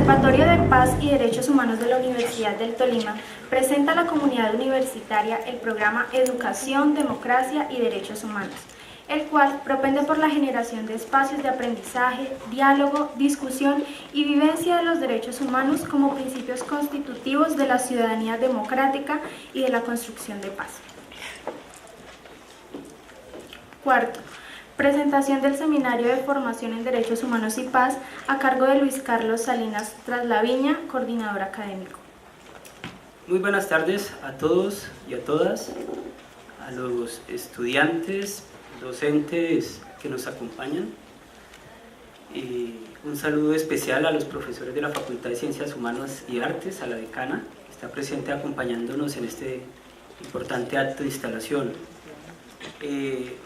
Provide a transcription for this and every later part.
Observatorio de Paz y Derechos Humanos de la Universidad del Tolima presenta a la comunidad universitaria el programa Educación, Democracia y Derechos Humanos, el cual propende por la generación de espacios de aprendizaje, diálogo, discusión y vivencia de los derechos humanos como principios constitutivos de la ciudadanía democrática y de la construcción de paz. Cuarto, presentación del Seminario de Formación en Derechos Humanos y Paz a cargo de Luis Carlos Salinas Traslaviña, coordinador académico. Muy buenas tardes a todos y a todas, a los estudiantes, docentes que nos acompañan. Un saludo especial a los profesores de la Facultad de Ciencias Humanas y Artes, a la decana, que está presente acompañándonos en este importante acto de instalación.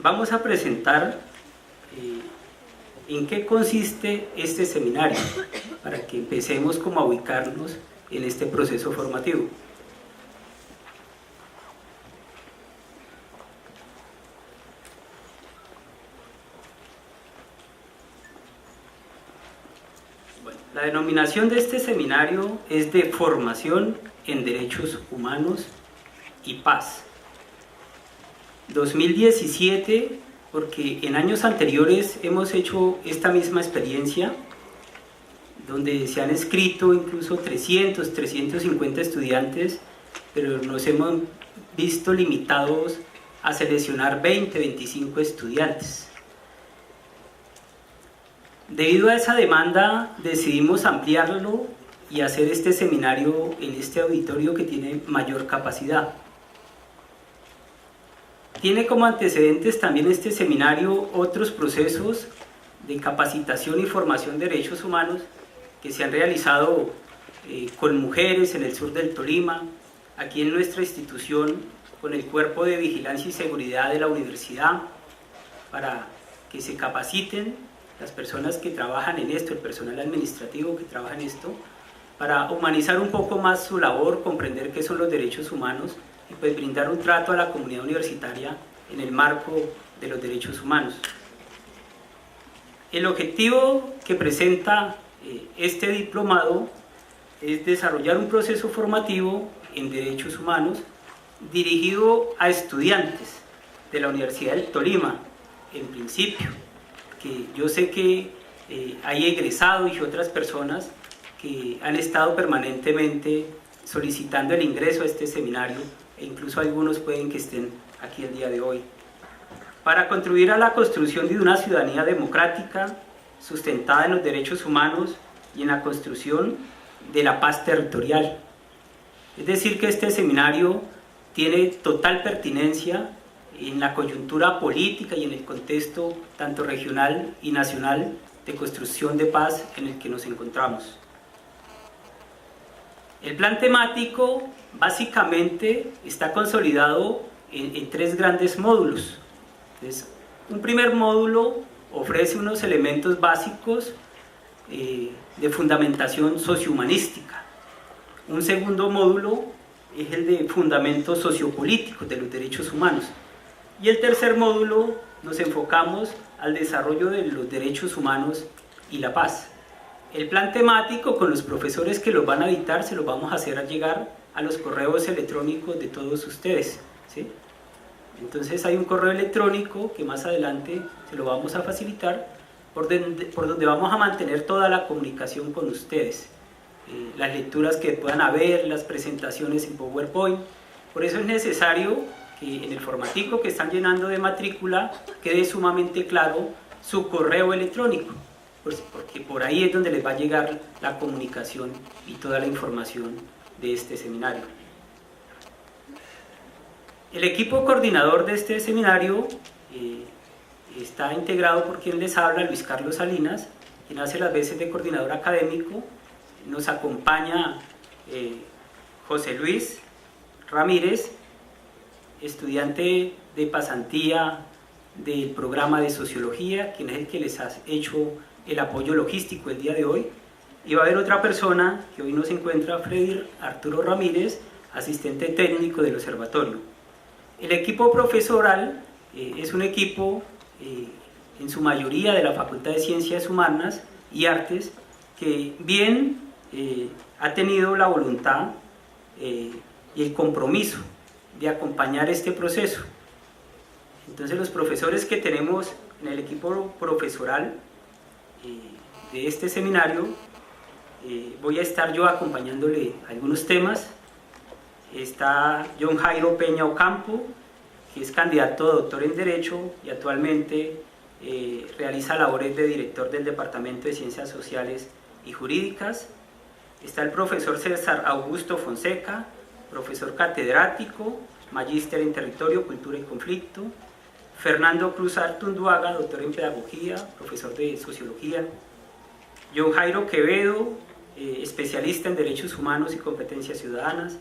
Vamos a presentar en qué consiste este seminario, para que empecemos como a ubicarnos en este proceso formativo. La denominación de este seminario es de Formación en Derechos Humanos y Paz. 2017, porque en años anteriores hemos hecho esta misma experiencia, donde se han inscrito incluso 300, 350 estudiantes, pero nos hemos visto limitados a seleccionar 20, 25 estudiantes. Debido a esa demanda decidimos ampliarlo y hacer este seminario en este auditorio que tiene mayor capacidad. Tiene como antecedentes también este seminario otros procesos de capacitación y formación de derechos humanos que se han realizado con mujeres en el sur del Tolima, aquí en nuestra institución, con el Cuerpo de Vigilancia y Seguridad de la Universidad, para que se capaciten las personas que trabajan en esto, el personal administrativo que trabaja en esto, para humanizar un poco más su labor, comprender qué son los derechos humanos y pues brindar un trato a la comunidad universitaria en el marco de los derechos humanos. El objetivo que presenta este diplomado es desarrollar un proceso formativo en derechos humanos dirigido a estudiantes de la Universidad del Tolima, en principio, que yo sé que hay egresados y otras personas que han estado permanentemente solicitando el ingreso a este seminario, e incluso algunos pueden que estén aquí el día de hoy, para contribuir a la construcción de una ciudadanía democrática, sustentada en los derechos humanos y en la construcción de la paz territorial. Es decir, que este seminario tiene total pertinencia en la coyuntura política y en el contexto tanto regional y nacional de construcción de paz en el que nos encontramos. El plan temático básicamente está consolidado en tres grandes módulos. Entonces, un primer módulo ofrece unos elementos básicos de fundamentación sociohumanística. Un segundo módulo es el de fundamentos sociopolíticos de los derechos humanos. Y el tercer módulo nos enfocamos al desarrollo de los derechos humanos y la paz. El plan temático, con los profesores que lo van a dictar, se lo vamos a hacer llegar a los correos electrónicos de todos ustedes, ¿sí? Entonces hay un correo electrónico que más adelante se lo vamos a facilitar, por donde vamos a mantener toda la comunicación con ustedes, las lecturas que puedan haber, las presentaciones en PowerPoint. Por eso es necesario que en el formatico que están llenando de matrícula quede sumamente claro su correo electrónico, porque por ahí es donde les va a llegar la comunicación y toda la información de este seminario. El equipo coordinador de este seminario está integrado por quien les habla, Luis Carlos Salinas, quien hace las veces de coordinador académico. Nos acompaña José Luis Ramírez, estudiante de pasantía del programa de Sociología, quien es el que les ha hecho el apoyo logístico el día de hoy. Y va a haber otra persona que hoy nos encuentra, Freddy Arturo Ramírez, asistente técnico del observatorio. El equipo profesoral es un equipo en su mayoría de la Facultad de Ciencias Humanas y Artes, que bien ha tenido la voluntad y el compromiso de acompañar este proceso. Entonces los profesores que tenemos en el equipo profesoral de este seminario, voy a estar yo acompañándole algunos temas. Está John Jairo Peña Ocampo, que es candidato a doctor en Derecho y actualmente realiza labores de director del Departamento de Ciencias Sociales y Jurídicas. Está el profesor César Augusto Fonseca, profesor catedrático, magíster en Territorio, Cultura y Conflicto. Fernando Cruz Artunduaga, doctor en Pedagogía, profesor de Sociología. John Jairo Quevedo, especialista en Derechos Humanos y Competencias Ciudadanas.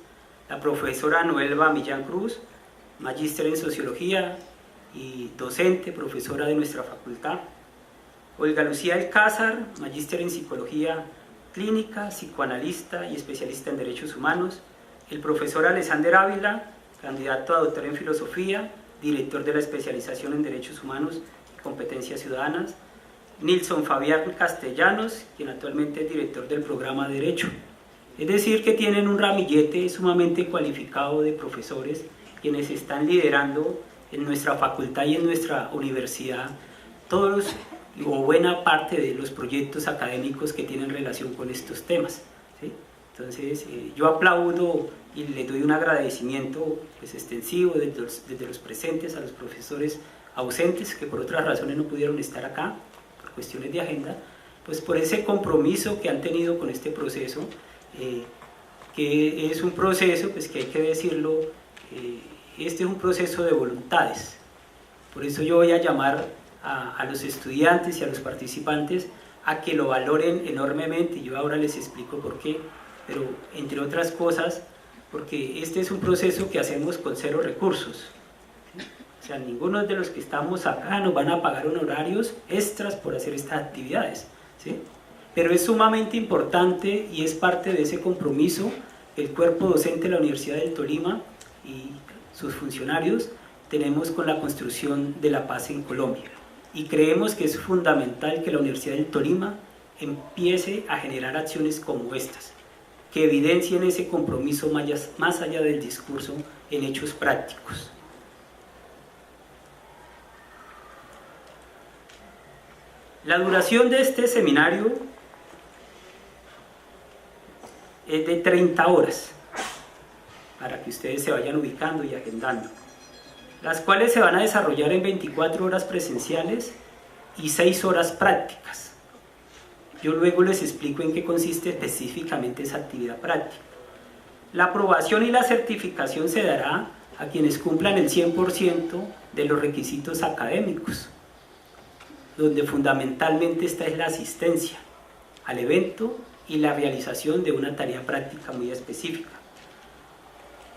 La profesora Noelva Millán Cruz, magíster en Sociología y docente, profesora de nuestra facultad. Olga Lucía Alcázar, magíster en Psicología Clínica, psicoanalista y especialista en Derechos Humanos. El profesor Alexander Ávila, candidato a doctor en Filosofía, director de la especialización en Derechos Humanos y Competencias Ciudadanas. Nilson Fabián Castellanos, quien actualmente es director del programa Derecho. Es decir, que tienen un ramillete sumamente cualificado de profesores quienes están liderando en nuestra facultad y en nuestra universidad todos o buena parte de los proyectos académicos que tienen relación con estos temas, ¿sí? Entonces yo aplaudo y le doy un agradecimiento pues, extensivo desde los presentes a los profesores ausentes que por otras razones no pudieron estar acá por cuestiones de agenda, pues por ese compromiso que han tenido con este proceso, que es un proceso, pues que hay que decirlo, este es un proceso de voluntades. Por eso yo voy a llamar a los estudiantes y a los participantes a que lo valoren enormemente. Yo ahora les explico por qué, pero entre otras cosas, porque este es un proceso que hacemos con 0 recursos. ¿Sí? O sea, ninguno de los que estamos acá nos van a pagar honorarios extras por hacer estas actividades, ¿sí? Pero es sumamente importante y es parte de ese compromiso el cuerpo docente de la Universidad del Tolima y sus funcionarios tenemos con la construcción de la paz en Colombia. Y creemos que es fundamental que la Universidad del Tolima empiece a generar acciones como estas, que evidencien ese compromiso más allá del discurso en hechos prácticos. La duración de este seminario es de 30 horas, para que ustedes se vayan ubicando y agendando, las cuales se van a desarrollar en 24 horas presenciales y 6 horas prácticas. Yo luego les explico en qué consiste específicamente esa actividad práctica. La aprobación y la certificación se dará a quienes cumplan el 100% de los requisitos académicos, donde fundamentalmente esta es la asistencia al evento y la realización de una tarea práctica muy específica.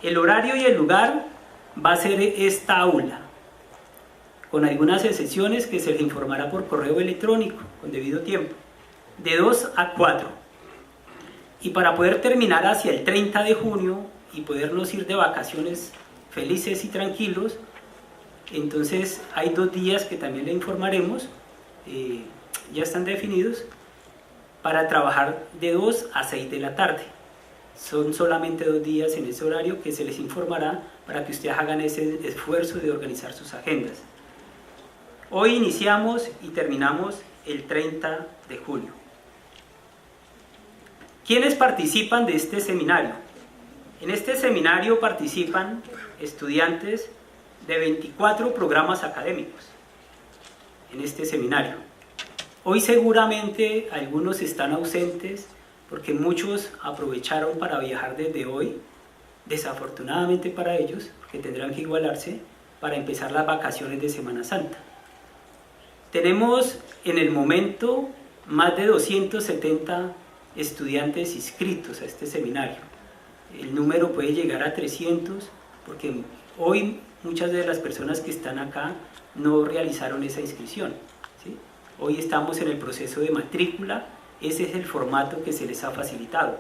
El horario y el lugar va a ser esta aula, con algunas excepciones que se les informará por correo electrónico con debido tiempo, de 2 a 4. Y para poder terminar hacia el 30 de junio y podernos ir de vacaciones felices y tranquilos, entonces hay 2 días que también le informaremos, ya están definidos, para trabajar de 2 a 6 de la tarde. Son solamente 2 días en ese horario que se les informará para que ustedes hagan ese esfuerzo de organizar sus agendas. Hoy iniciamos y terminamos el 30 de julio. ¿Quiénes participan de este seminario? En este seminario participan estudiantes de 24 programas académicos. En este seminario. Hoy seguramente algunos están ausentes porque muchos aprovecharon para viajar desde hoy, desafortunadamente para ellos, porque tendrán que igualarse para empezar las vacaciones de Semana Santa. Tenemos en el momento más de 270 estudiantes inscritos a este seminario. El número puede llegar a 300 porque hoy muchas de las personas que están acá no realizaron esa inscripción, ¿sí? Hoy estamos en el proceso de matrícula, ese es el formato que se les ha facilitado.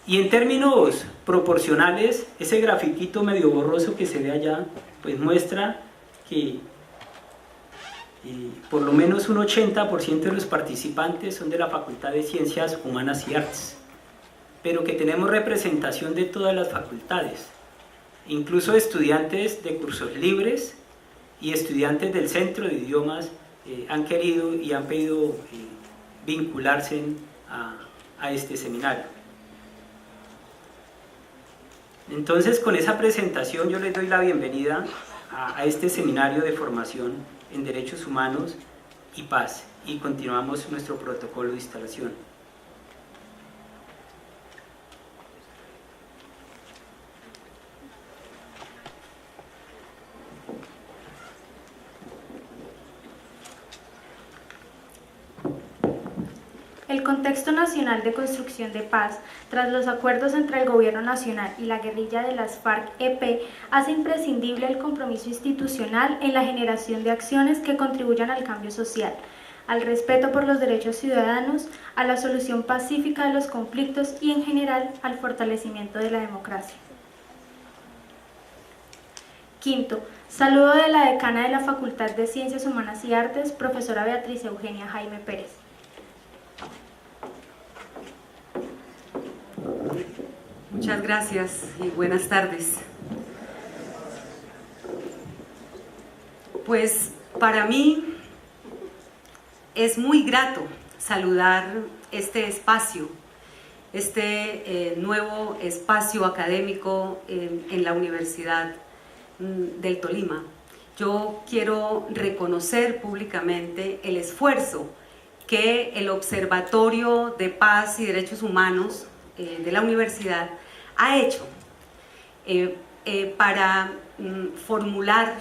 Y en términos proporcionales, ese grafiquito medio borroso que se ve allá, pues muestra que por lo menos un 80% de los participantes son de la Facultad de Ciencias Humanas y Artes, pero que tenemos representación de todas las facultades, incluso estudiantes de cursos libres y estudiantes del Centro de Idiomas han querido y han pedido vincularse a este seminario. Entonces, con esa presentación yo les doy la bienvenida a este seminario de formación en Derechos Humanos y Paz, y continuamos nuestro protocolo de instalación. El contexto nacional de construcción de paz, tras los acuerdos entre el Gobierno Nacional y la guerrilla de las FARC-EP, hace imprescindible el compromiso institucional en la generación de acciones que contribuyan al cambio social, al respeto por los derechos ciudadanos, a la solución pacífica de los conflictos y, en general, al fortalecimiento de la democracia. Quinto, saludo de la decana de la Facultad de Ciencias Humanas y Artes, profesora Beatriz Eugenia Jaime Pérez. Muchas gracias y buenas tardes. Pues para mí es muy grato saludar este espacio, nuevo espacio académico en la Universidad del Tolima. Yo quiero reconocer públicamente el esfuerzo que el Observatorio de Paz y Derechos Humanos de la universidad ha hecho para formular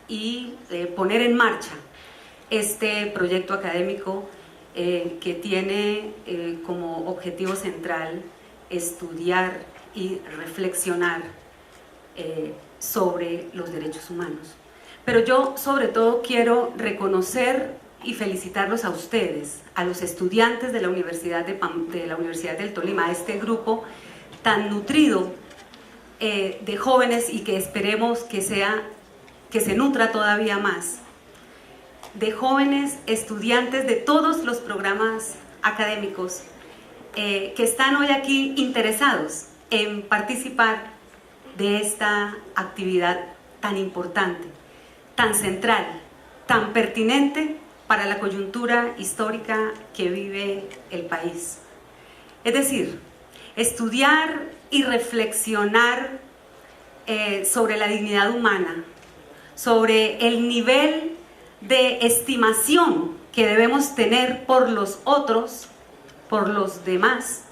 y poner en marcha este proyecto académico que tiene como objetivo central estudiar y reflexionar sobre los derechos humanos. Pero yo sobre todo quiero reconocer y felicitarlos a ustedes, a los estudiantes de la Universidad del Tolima, a este grupo tan nutrido de jóvenes y que esperemos que se nutra todavía más, de jóvenes estudiantes de todos los programas académicos que están hoy aquí interesados en participar de esta actividad tan importante, tan central, tan pertinente para la coyuntura histórica que vive el país. Es decir, estudiar y reflexionar sobre la dignidad humana, sobre el nivel de estimación que debemos tener por los otros, por los demás.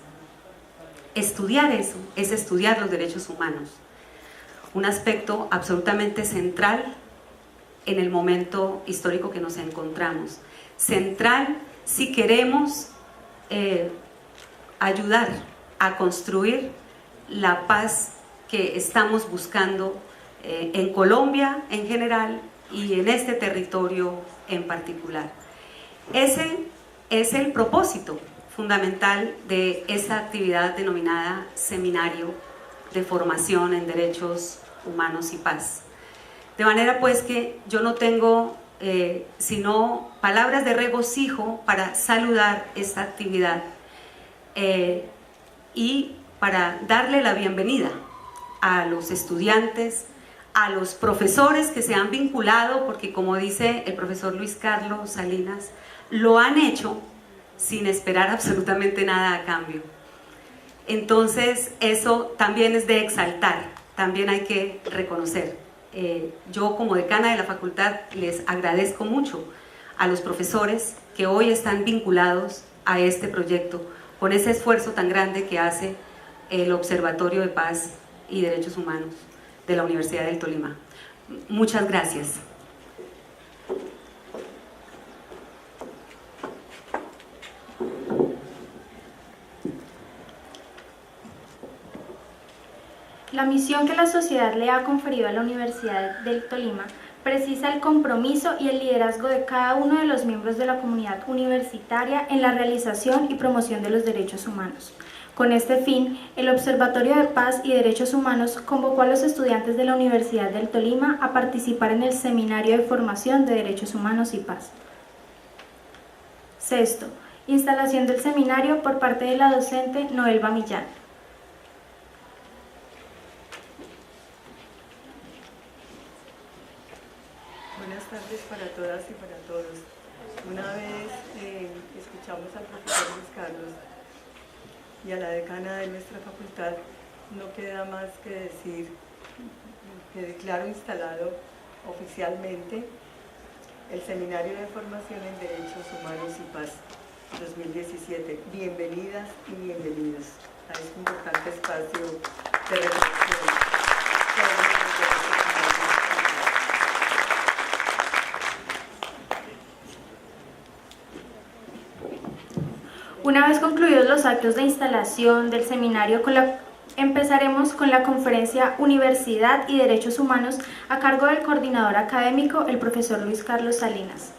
Estudiar eso es estudiar los derechos humanos, un aspecto absolutamente central en el momento histórico que nos encontramos. Central si queremos ayudar a construir la paz que estamos buscando en Colombia en general y en este territorio en particular. Ese es el propósito fundamental de esta actividad denominada Seminario de Formación en Derechos Humanos y Paz. De manera pues que yo no tengo sino palabras de regocijo para saludar esta actividad y para darle la bienvenida a los estudiantes, a los profesores que se han vinculado, porque como dice el profesor Luis Carlos Salinas, lo han hecho sin esperar absolutamente nada a cambio. Entonces eso también es de exaltar, también hay que reconocer. Yo como decana de la facultad les agradezco mucho a los profesores que hoy están vinculados a este proyecto, con ese esfuerzo tan grande que hace el Observatorio de Paz y Derechos Humanos de la Universidad del Tolima. Muchas gracias. La misión que la sociedad le ha conferido a la Universidad del Tolima precisa el compromiso y el liderazgo de cada uno de los miembros de la comunidad universitaria en la realización y promoción de los derechos humanos, Con este fin, el Observatorio de Paz y Derechos Humanos convocó a los estudiantes de la Universidad del Tolima a participar en el Seminario de Formación de Derechos Humanos y Paz. Sexto, instalación del seminario por parte de la docente Noelva Millán. Buenas tardes para todas y para todos. Una vez escuchamos al profesor Luis Carlos y a la decana de nuestra facultad, no queda más que decir que declaro instalado oficialmente el Seminario de Formación en Derechos Humanos y Paz 2017. Bienvenidas y bienvenidos a este importante espacio de reflexión. Una vez concluidos los actos de instalación del seminario, empezaremos con la conferencia Universidad y Derechos Humanos a cargo del coordinador académico, el profesor Luis Carlos Salinas.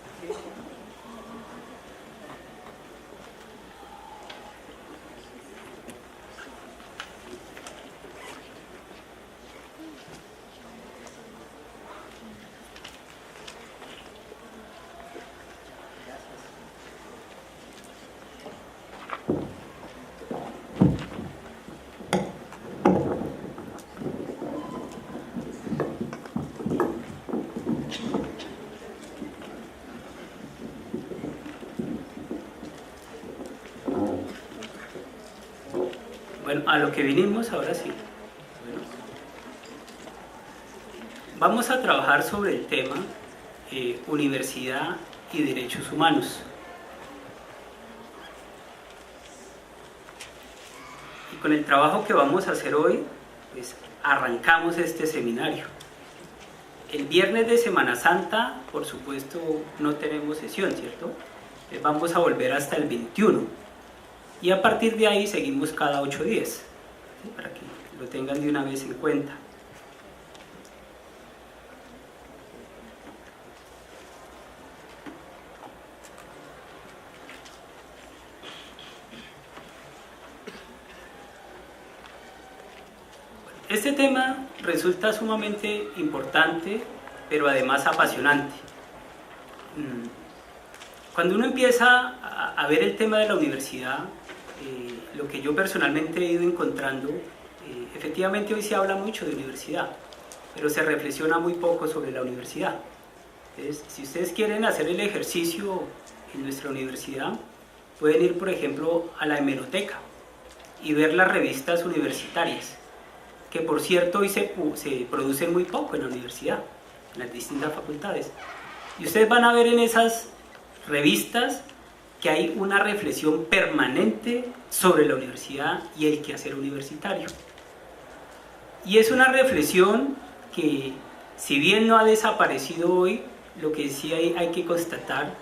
Bueno, a lo que vinimos ahora sí. Bueno, vamos a trabajar sobre el tema Universidad y Derechos Humanos. Y con el trabajo que vamos a hacer hoy, pues arrancamos este seminario. El viernes de Semana Santa, por supuesto, no tenemos sesión, ¿cierto? Vamos a volver hasta el 21. Y a partir de ahí seguimos cada 8 días, ¿sí? Para que lo tengan de una vez en cuenta. Este tema resulta sumamente importante, pero además apasionante. Cuando uno empieza a ver el tema de la universidad, lo que yo personalmente he ido encontrando, efectivamente hoy se habla mucho de universidad, pero se reflexiona muy poco sobre la universidad. Entonces, si ustedes quieren hacer el ejercicio en nuestra universidad, pueden ir, por ejemplo, a la hemeroteca y ver las revistas universitarias, que por cierto hoy se producen muy poco en la universidad, en las distintas facultades. Y ustedes van a ver en esas revistas que hay una reflexión permanente sobre la universidad y el quehacer universitario. Y es una reflexión que, si bien no ha desaparecido hoy, lo que sí hay que constatar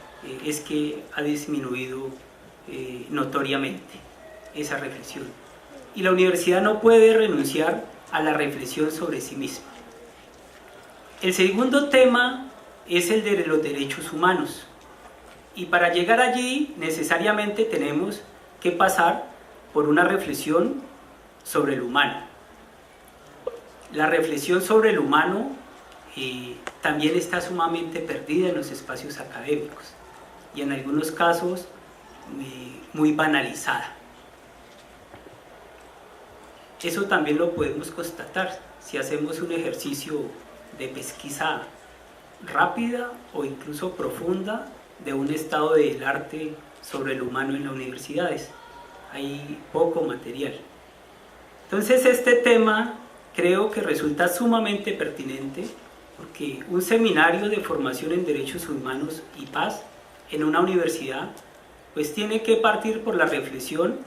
es que ha disminuido notoriamente esa reflexión. Y la universidad no puede renunciar a la reflexión sobre sí misma. El segundo tema es el de los derechos humanos. Y para llegar allí necesariamente tenemos que pasar por una reflexión sobre el humano. La reflexión sobre el humano también está sumamente perdida en los espacios académicos y en algunos casos muy banalizada. Eso también lo podemos constatar si hacemos un ejercicio de pesquisa rápida o incluso profunda de un estado del arte sobre el humano en las universidades. Hay poco material. Entonces este tema creo que resulta sumamente pertinente porque un seminario de formación en derechos humanos y paz en una universidad pues tiene que partir por la reflexión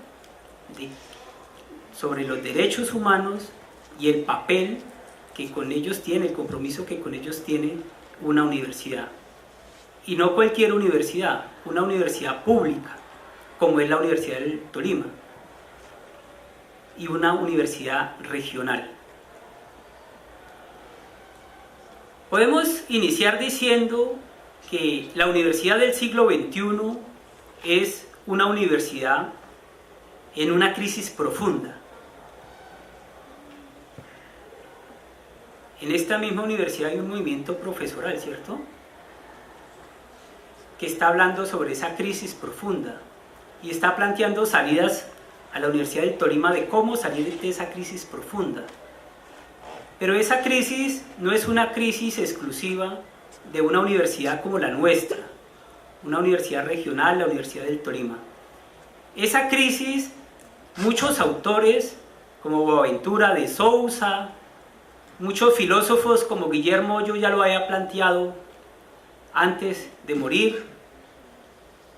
sobre los derechos humanos y el papel que con ellos tiene, el compromiso que con ellos tiene una universidad. Y no cualquier universidad, una universidad pública, como es la Universidad del Tolima, y una universidad regional. Podemos iniciar diciendo que la universidad del siglo XXI es una universidad en una crisis profunda. En esta misma universidad hay un movimiento profesoral, ¿cierto?, que está hablando sobre esa crisis profunda y está planteando salidas a la Universidad del Tolima de cómo salir de esa crisis profunda. Pero esa crisis no es una crisis exclusiva de una universidad como la nuestra, una universidad regional, la Universidad del Tolima. Esa crisis, muchos autores como Boaventura de Sousa, muchos filósofos como Guillermo Hoyo ya lo había planteado antes de morir,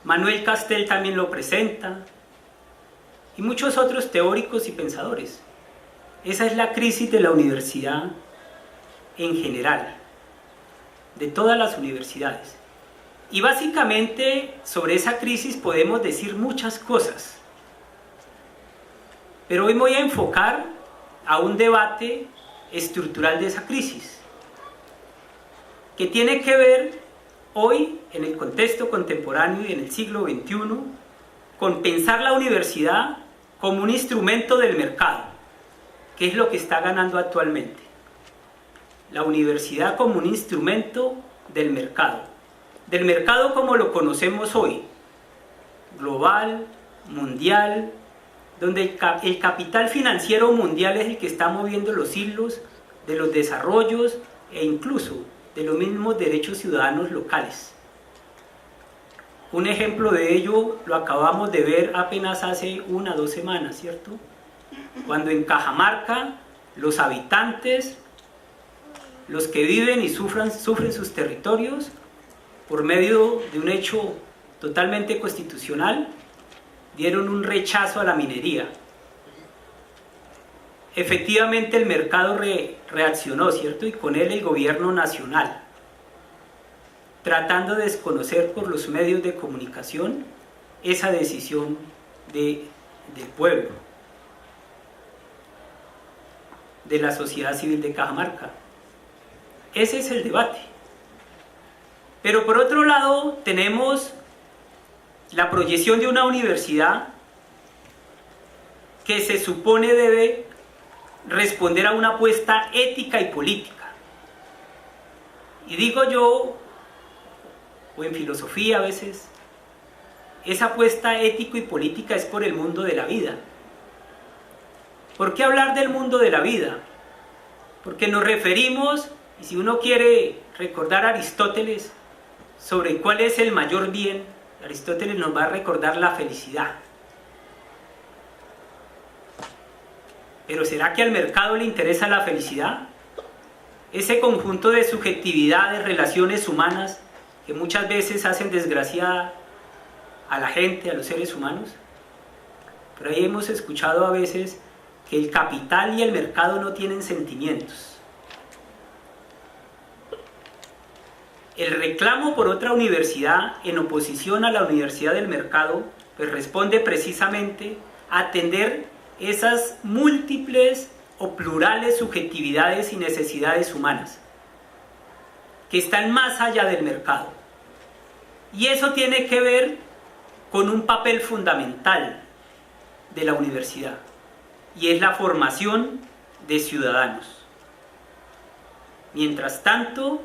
Manuel Castel también lo presenta, y muchos otros teóricos y pensadores. Esa es la crisis de la universidad en general, de todas las universidades. Y básicamente sobre esa crisis podemos decir muchas cosas. Pero hoy me voy a enfocar a un debate estructural de esa crisis, que tiene que ver hoy, en el contexto contemporáneo y en el siglo XXI, con pensar la universidad como un instrumento del mercado, que es lo que está ganando actualmente. La universidad como un instrumento del mercado como lo conocemos hoy, global, mundial, donde el capital financiero mundial es el que está moviendo los hilos de los desarrollos e incluso de los mismos derechos ciudadanos locales. Un ejemplo de ello lo acabamos de ver apenas hace 1 o 2 semanas, ¿cierto? Cuando en Cajamarca los habitantes, los que viven y sufren sus territorios, por medio de un hecho totalmente constitucional, dieron un rechazo a la minería. Efectivamente el mercado reaccionó, ¿cierto? Y con él el gobierno nacional, tratando de desconocer por los medios de comunicación esa decisión del pueblo, de la sociedad civil de Cajamarca. Ese es el debate. Pero por otro lado tenemos la proyección de una universidad que se supone debe responder a una apuesta ética y política. Y digo yo, o en filosofía a veces, esa apuesta ético y política es por el mundo de la vida. ¿Por qué hablar del mundo de la vida? Porque nos referimos, y si uno quiere recordar a Aristóteles sobre cuál es el mayor bien, Aristóteles nos va a recordar la felicidad. Pero ¿será que al mercado le interesa la felicidad? Ese conjunto de subjetividades, relaciones humanas que muchas veces hacen desgraciada a la gente, a los seres humanos. Por ahí hemos escuchado a veces que el capital y el mercado no tienen sentimientos. El reclamo por otra universidad en oposición a la universidad del mercado, pues responde precisamente a atender esas múltiples o plurales subjetividades y necesidades humanas que están más allá del mercado. Y eso tiene que ver con un papel fundamental de la universidad, y es la formación de ciudadanos. Mientras tanto,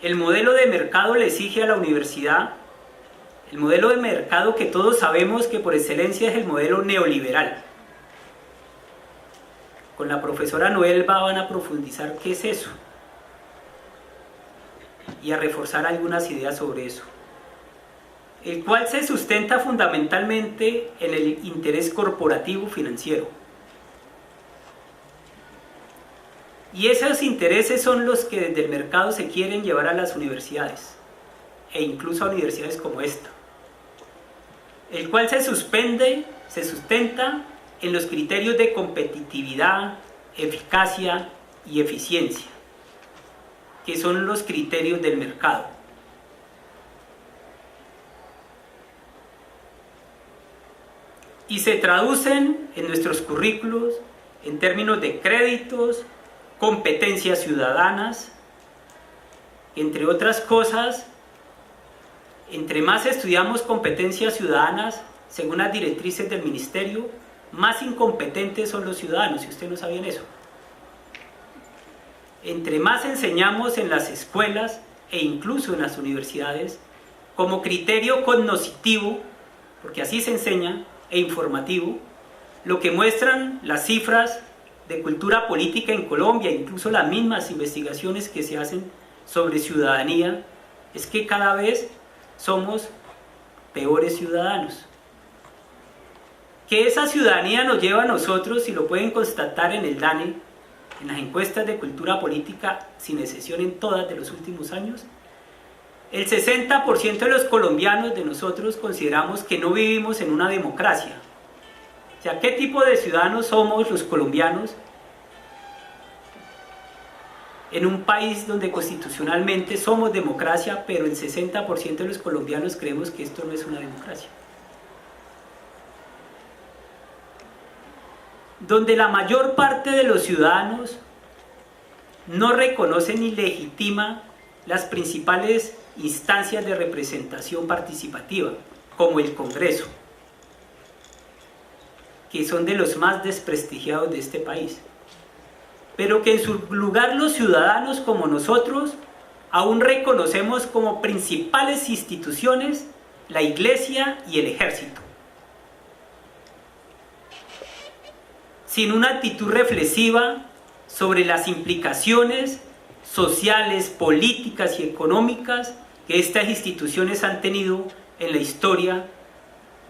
el modelo de mercado le exige a la universidad, el modelo de mercado que todos sabemos que por excelencia es el modelo neoliberal. Con la profesora Noelva van a profundizar qué es eso y a reforzar algunas ideas sobre eso, el cual se sustenta fundamentalmente en el interés corporativo financiero. Y esos intereses son los que desde el mercado se quieren llevar a las universidades, e incluso a universidades como esta, el cual se sustenta en los criterios de competitividad, eficacia y eficiencia, que son los criterios del mercado. Y se traducen en nuestros currículos en términos de créditos, competencias ciudadanas, entre otras cosas. Entre más estudiamos competencias ciudadanas, según las directrices del ministerio, más incompetentes son los ciudadanos, si ustedes no sabían eso. Entre más enseñamos en las escuelas e incluso en las universidades, como criterio cognoscitivo, porque así se enseña, e informativo, lo que muestran las cifras de cultura política en Colombia, incluso las mismas investigaciones que se hacen sobre ciudadanía, es que cada vez somos peores ciudadanos. Que esa ciudadanía nos lleva a nosotros, y lo pueden constatar en el DANE, en las encuestas de cultura política, sin excepción en todas de los últimos años, el 60% de los colombianos de nosotros consideramos que no vivimos en una democracia. O sea, ¿qué tipo de ciudadanos somos los colombianos en un país donde constitucionalmente somos democracia, pero el 60% de los colombianos creemos que esto no es una democracia? Donde la mayor parte de los ciudadanos no reconoce ni legitima las principales instancias de representación participativa, como el Congreso, que son de los más desprestigiados de este país, pero que en su lugar los ciudadanos como nosotros aún reconocemos como principales instituciones la Iglesia y el Ejército. Sin una actitud reflexiva sobre las implicaciones sociales, políticas y económicas que estas instituciones han tenido en la historia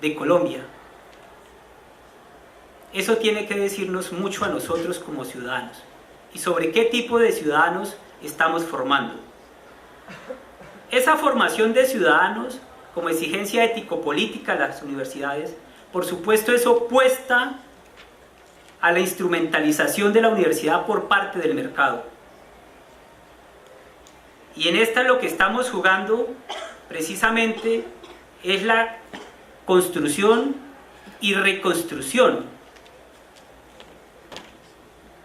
de Colombia. Eso tiene que decirnos mucho a nosotros como ciudadanos, y sobre qué tipo de ciudadanos estamos formando. Esa formación de ciudadanos como exigencia ético-política de las universidades, por supuesto, es opuesta a la instrumentalización de la universidad por parte del mercado. Y en esta lo que estamos jugando precisamente es la construcción y reconstrucción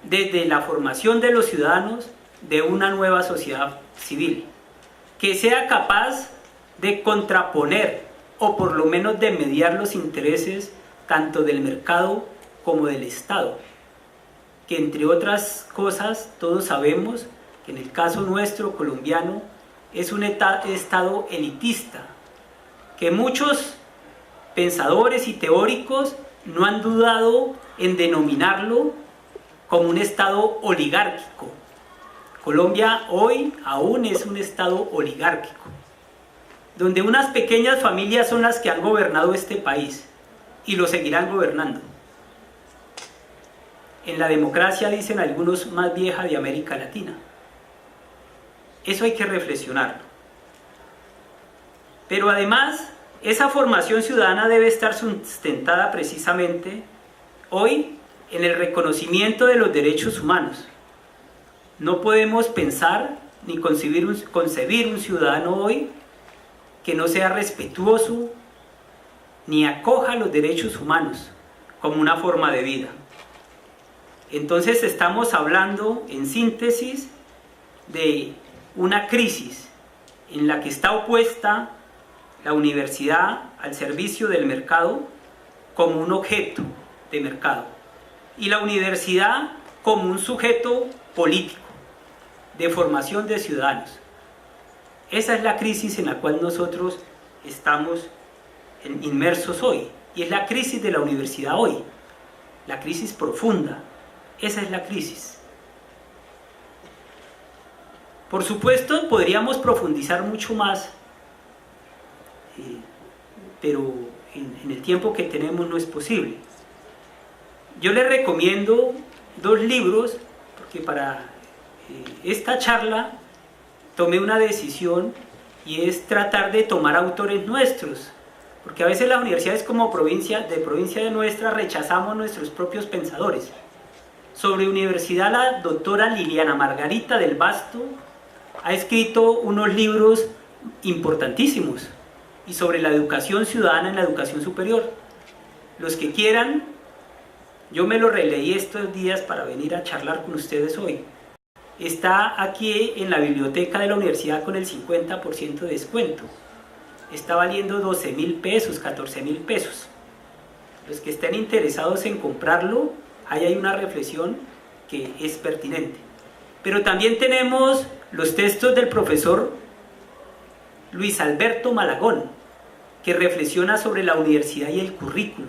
desde la formación de los ciudadanos de una nueva sociedad civil que sea capaz de contraponer o por lo menos de mediar los intereses tanto del mercado como del Estado, que entre otras cosas todos sabemos que en el caso nuestro colombiano es un Estado elitista, que muchos pensadores y teóricos no han dudado en denominarlo como un Estado oligárquico. Colombia hoy aún es un Estado oligárquico, donde unas pequeñas familias son las que han gobernado este país y lo seguirán gobernando. En la democracia, dicen algunos, más vieja de América Latina. Eso hay que reflexionarlo. Pero además, esa formación ciudadana debe estar sustentada precisamente hoy en el reconocimiento de los derechos humanos. No podemos pensar ni concebir un ciudadano hoy que no sea respetuoso ni acoja los derechos humanos como una forma de vida. Entonces estamos hablando, en síntesis, de una crisis en la que está opuesta la universidad al servicio del mercado como un objeto de mercado, y la universidad como un sujeto político de formación de ciudadanos. Esa es la crisis en la cual nosotros estamos inmersos hoy, y es la crisis de la universidad hoy, la crisis profunda. Esa es la crisis. Por supuesto, podríamos profundizar mucho más, pero en el tiempo que tenemos no es posible. Yo les recomiendo 2 libros, porque para esta charla tomé una decisión, y es tratar de tomar autores nuestros, porque a veces las universidades como provincia de nuestra rechazamos nuestros propios pensadores. Sobre universidad, la doctora Liliana Margarita del Basto ha escrito unos libros importantísimos, y sobre la educación ciudadana en la educación superior. Los que quieran, yo me lo releí estos días para venir a charlar con ustedes hoy. Está aquí en la biblioteca de la universidad con el 50% de descuento. Está valiendo 12.000 pesos, 14.000 pesos. los que estén interesados en comprarlo, ahí hay una reflexión que es pertinente. Pero también tenemos los textos del profesor Luis Alberto Malagón, que reflexiona sobre la universidad y el currículo.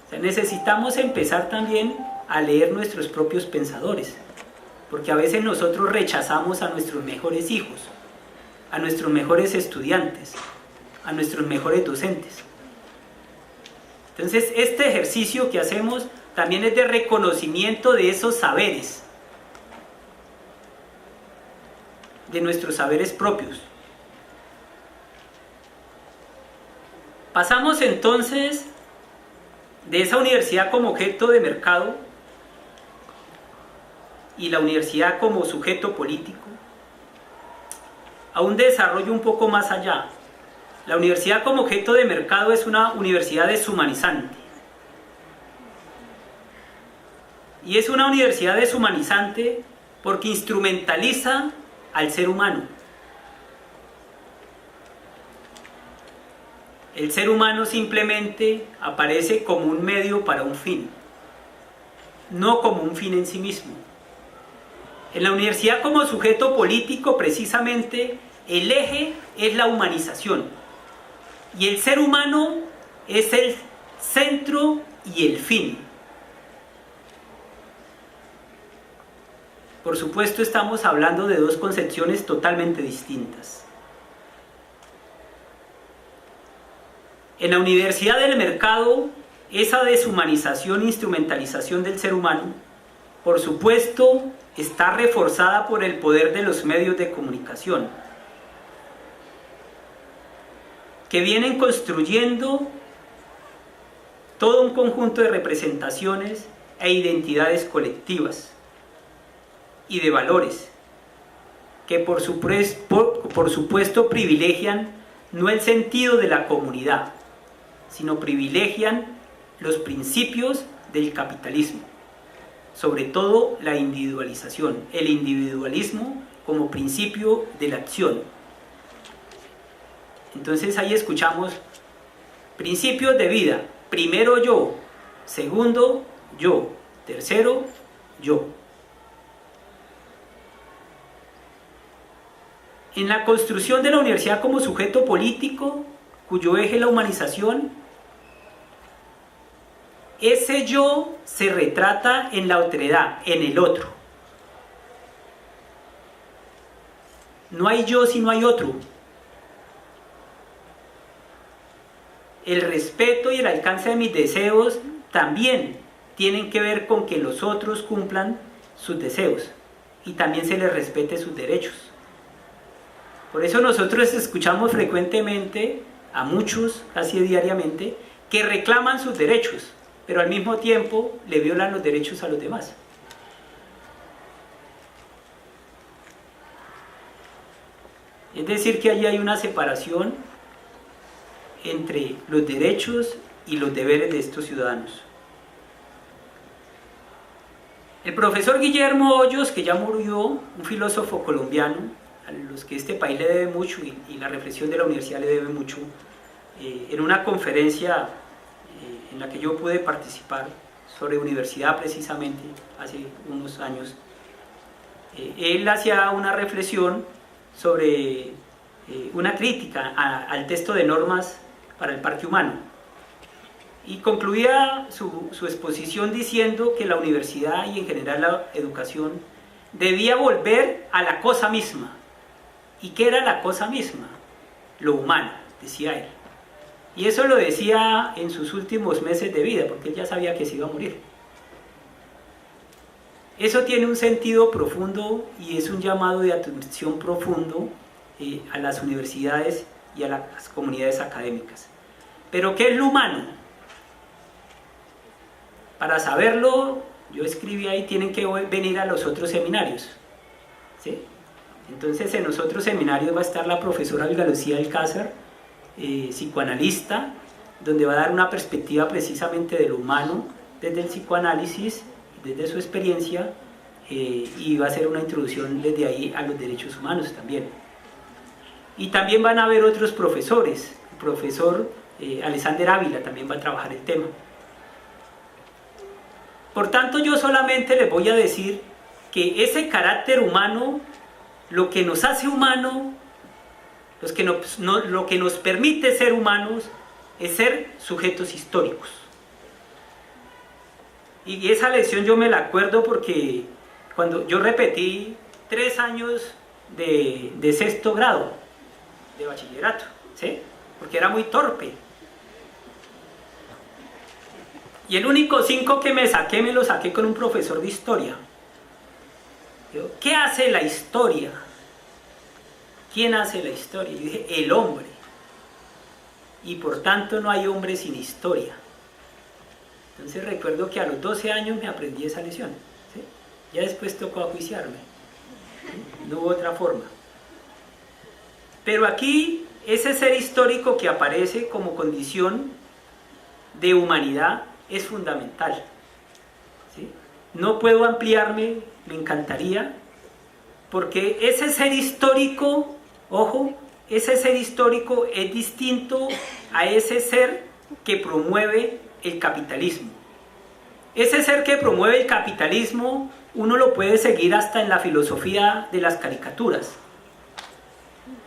O sea, necesitamos empezar también a leer nuestros propios pensadores, porque a veces nosotros rechazamos a nuestros mejores hijos, a nuestros mejores estudiantes, a nuestros mejores docentes. Entonces, este ejercicio que hacemos también es de reconocimiento de esos saberes, de nuestros saberes propios. Pasamos entonces de esa universidad como objeto de mercado y la universidad como sujeto político a un desarrollo un poco más allá. La universidad como objeto de mercado es una universidad deshumanizante. Y es una universidad deshumanizante porque instrumentaliza al ser humano. El ser humano simplemente aparece como un medio para un fin, no como un fin en sí mismo. En la universidad como sujeto político, precisamente, el eje es la humanización. Y el ser humano es el centro y el fin. Por supuesto, estamos hablando de dos concepciones totalmente distintas. En la universidad del mercado, esa deshumanización e instrumentalización del ser humano, por supuesto, está reforzada por el poder de los medios de comunicación, que vienen construyendo todo un conjunto de representaciones e identidades colectivas y de valores, que por supuesto privilegian no el sentido de la comunidad, sino privilegian los principios del capitalismo, sobre todo la individualización, el individualismo como principio de la acción. Entonces ahí escuchamos principios de vida: primero yo, segundo yo, tercero yo. En la construcción de la universidad como sujeto político, cuyo eje es la humanización, ese yo se retrata en la otredad, en el otro. No hay yo si no hay otro. El respeto y el alcance de mis deseos también tienen que ver con que los otros cumplan sus deseos y también se les respete sus derechos. Por eso nosotros escuchamos frecuentemente a muchos, casi diariamente, que reclaman sus derechos, pero al mismo tiempo le violan los derechos a los demás. Es decir, que allí hay una separación entre los derechos y los deberes de estos ciudadanos. El profesor Guillermo Hoyos, que ya murió, un filósofo colombiano, a los que este país le debe mucho y la reflexión de la universidad le debe mucho, en una conferencia en la que yo pude participar sobre universidad precisamente hace unos años, él hacía una reflexión sobre una crítica al texto de normas para el parque humano y concluía su exposición diciendo que la universidad y en general la educación debía volver a la cosa misma. ¿Y qué era la cosa misma? Lo humano, decía él. Y eso lo decía en sus últimos meses de vida, porque él ya sabía que se iba a morir. Eso tiene un sentido profundo y es un llamado de atención profundo a las universidades y a las comunidades académicas. ¿Pero qué es lo humano? Para saberlo, yo escribí ahí, tienen que venir a los otros seminarios, ¿sí? Entonces en los otros seminarios va a estar la profesora Olga Lucía Alcázar, psicoanalista, donde va a dar una perspectiva precisamente de lo humano desde el psicoanálisis, desde su experiencia, y va a hacer una introducción desde ahí a los derechos humanos también. Y también van a haber otros profesores, el profesor Alexander Ávila también va a trabajar el tema. Por tanto, yo solamente les voy a decir que ese carácter humano, lo que nos hace humanos, lo que nos permite ser humanos, es ser sujetos históricos. Y esa lección yo me la acuerdo porque cuando yo repetí 3 años de sexto grado de bachillerato, ¿sí? Porque era muy torpe. Y el único 5 que me saqué, me lo saqué con un profesor de historia. Yo, ¿qué hace la historia? ¿Quién hace la historia? Yo dije, el hombre. Y por tanto no hay hombre sin historia. Entonces recuerdo que a los 12 años me aprendí esa lección, ¿sí? Ya después tocó ajuiciarme, ¿sí? No hubo otra forma. Pero aquí, ese ser histórico que aparece como condición de humanidad es fundamental, ¿sí? No puedo ampliarme, me encantaría, porque ese ser histórico, ojo, ese ser histórico es distinto a ese ser que promueve el capitalismo. Ese ser que promueve el capitalismo, uno lo puede seguir hasta en la filosofía de las caricaturas.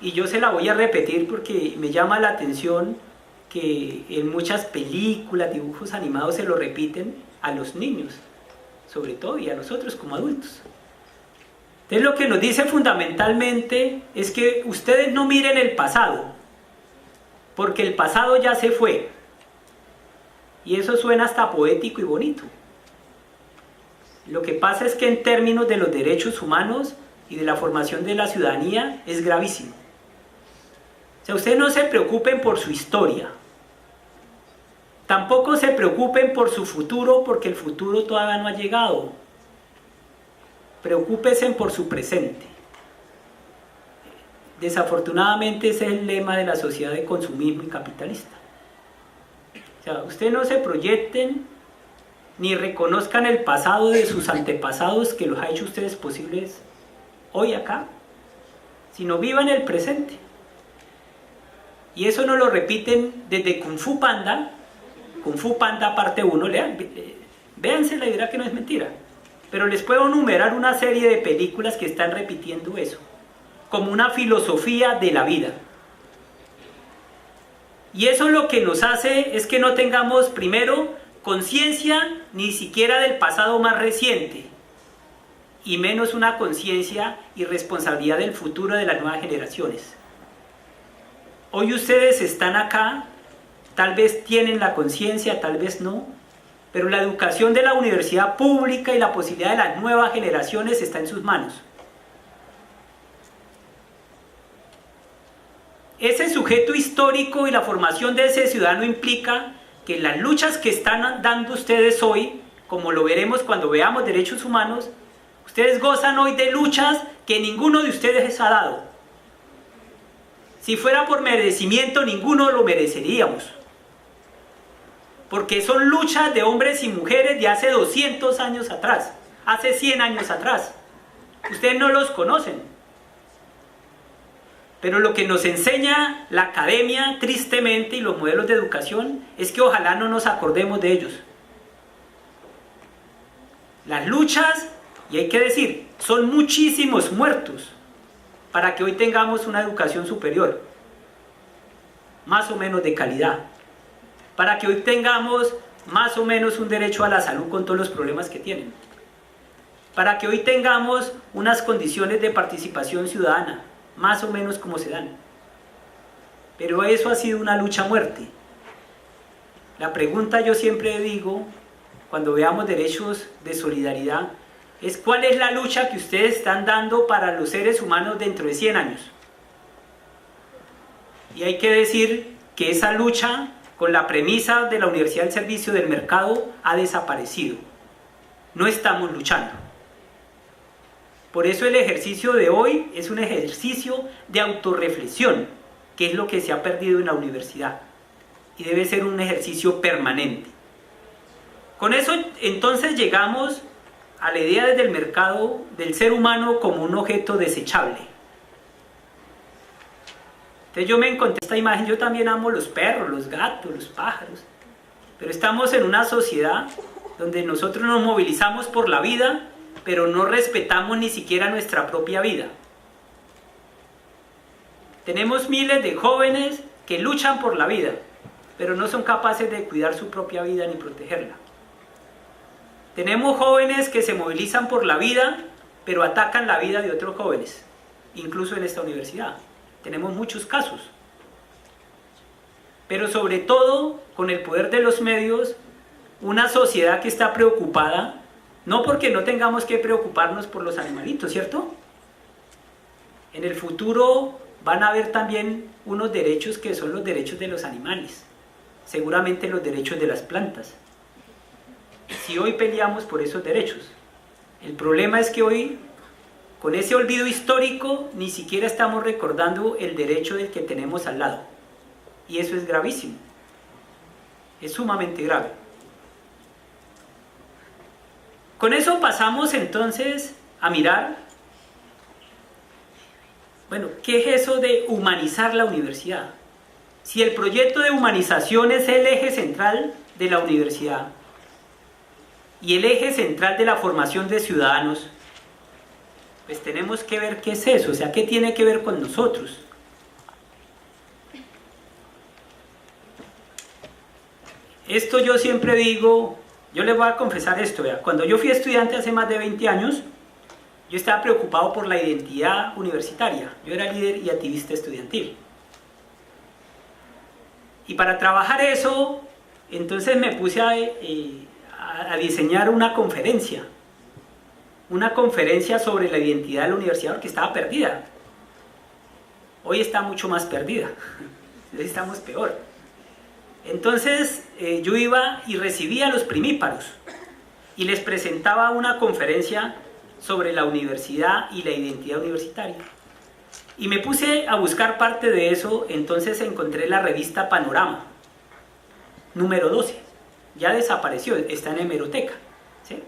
Y yo se la voy a repetir porque me llama la atención que en muchas películas, dibujos animados se lo repiten a los niños, sobre todo, y a nosotros como adultos. Entonces lo que nos dice fundamentalmente es que ustedes no miren el pasado, porque el pasado ya se fue. Y eso suena hasta poético y bonito. Lo que pasa es que en términos de los derechos humanos y de la formación de la ciudadanía es gravísimo. O sea, ustedes no se preocupen por su historia. Tampoco se preocupen por su futuro, porque el futuro todavía no ha llegado. Preocúpense por su presente. Desafortunadamente ese es el lema de la sociedad de consumismo y capitalista. O sea, ustedes no se proyecten ni reconozcan el pasado de sus antepasados que los ha hecho ustedes posibles hoy acá, sino vivan el presente. Y eso nos lo repiten desde Kung Fu Panda parte 1, véansela y verá que no es mentira. Pero les puedo enumerar una serie de películas que están repitiendo eso, como una filosofía de la vida. Y eso lo que nos hace es que no tengamos, primero, conciencia ni siquiera del pasado más reciente, y menos una conciencia y responsabilidad del futuro de las nuevas generaciones. Hoy ustedes están acá, tal vez tienen la conciencia, tal vez no, pero la educación de la universidad pública y la posibilidad de las nuevas generaciones está en sus manos. Ese sujeto histórico y la formación de ese ciudadano implica que las luchas que están dando ustedes hoy, como lo veremos cuando veamos derechos humanos, ustedes gozan hoy de luchas que ninguno de ustedes ha dado. Si fuera por merecimiento, ninguno lo mereceríamos. Porque son luchas de hombres y mujeres de hace 200 años atrás, hace 100 años atrás. Ustedes no los conocen. Pero lo que nos enseña la academia, tristemente, y los modelos de educación, es que ojalá no nos acordemos de ellos. Las luchas, y hay que decir, son muchísimos muertos para que hoy tengamos una educación superior, más o menos de calidad, para que hoy tengamos más o menos un derecho a la salud con todos los problemas que tienen, para que hoy tengamos unas condiciones de participación ciudadana, más o menos como se dan. Pero eso ha sido una lucha a muerte. La pregunta, yo siempre digo, cuando veamos derechos de solidaridad, es ¿cuál es la lucha que ustedes están dando para los seres humanos dentro de 100 años? Y hay que decir que esa lucha, con la premisa de la Universidad del Servicio del Mercado, ha desaparecido. No estamos luchando. Por eso el ejercicio de hoy es un ejercicio de autorreflexión, que es lo que se ha perdido en la universidad, y debe ser un ejercicio permanente. Con eso entonces llegamos a la idea desde el mercado del ser humano como un objeto desechable. Entonces yo me encontré esta imagen, yo también amo los perros, los gatos, los pájaros, pero estamos en una sociedad donde nosotros nos movilizamos por la vida, pero no respetamos ni siquiera nuestra propia vida. Tenemos miles de jóvenes que luchan por la vida, pero no son capaces de cuidar su propia vida ni protegerla. Tenemos jóvenes que se movilizan por la vida, pero atacan la vida de otros jóvenes, incluso en esta universidad. Tenemos muchos casos. Pero sobre todo, con el poder de los medios, una sociedad que está preocupada, no porque no tengamos que preocuparnos por los animalitos, ¿cierto? En el futuro van a haber también unos derechos que son los derechos de los animales, seguramente los derechos de las plantas. Si hoy peleamos por esos derechos, el problema es que hoy, con ese olvido histórico, ni siquiera estamos recordando el derecho del que tenemos al lado. Y eso es gravísimo, es sumamente grave. Con eso pasamos entonces a mirar, bueno, ¿qué es eso de humanizar la universidad? Si el proyecto de humanización es el eje central de la universidad y el eje central de la formación de ciudadanos, pues tenemos que ver qué es eso, o sea, qué tiene que ver con nosotros. Esto yo siempre digo, yo les voy a confesar esto, vea, cuando yo fui estudiante hace más de 20 años, yo estaba preocupado por la identidad universitaria, yo era líder y activista estudiantil. Y para trabajar eso, entonces me puse a diseñar una conferencia sobre la identidad de la universidad, porque estaba perdida. Hoy está mucho más perdida, hoy estamos peor. Entonces yo iba y recibía a los primíparos y les presentaba una conferencia sobre la universidad y la identidad universitaria. Y me puse a buscar parte de eso, entonces encontré la revista Panorama, número 12. Ya desapareció, está en hemeroteca, ¿sí?